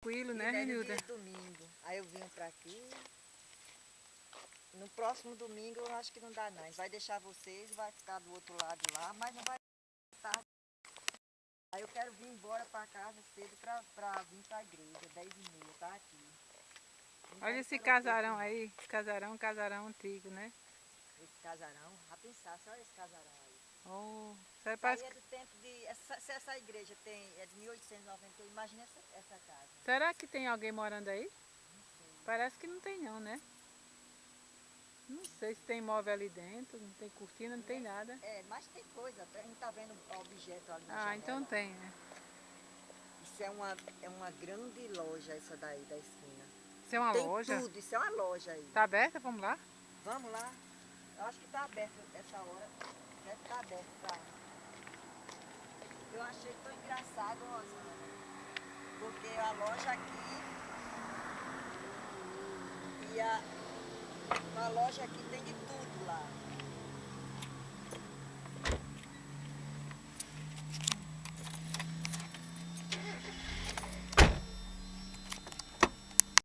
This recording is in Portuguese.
Tranquilo, né, E no Renilda? dia domingo. Aí eu vim pra aqui. No próximo domingo eu acho que não dá não. A gente vai deixar vocês, vai ficar do outro lado lá, mas não vai estar. Aí eu quero vir embora pra casa cedo pra vir pra igreja, 10h30, tá aqui. Não Olha quero esse pelo tempo, casarão não. aí, casarão antigo, né? Esse casarão, já pensasse, olha esse casarão aí. Oh, isso Isso aí parece é que... do tempo de. Se essa igreja é de 1890, imagina essa casa. Será que tem alguém morando aí? Não sei. Parece que não tem não, né? Não sei se tem móvel ali dentro, não tem cortina, não tem nada. Mas tem coisa, a gente tá vendo objeto ali na Ah, então janela. tem, né? Isso é uma grande loja essa daí da esquina. Isso é uma Tem loja? tudo, isso é uma loja aí. Tá aberta? Vamos lá? Vamos lá. Eu acho que tá aberto essa hora. Deve estar aberto pra. Eu achei tão engraçado, Rosana. Porque a loja aqui a loja aqui tem de tudo lá.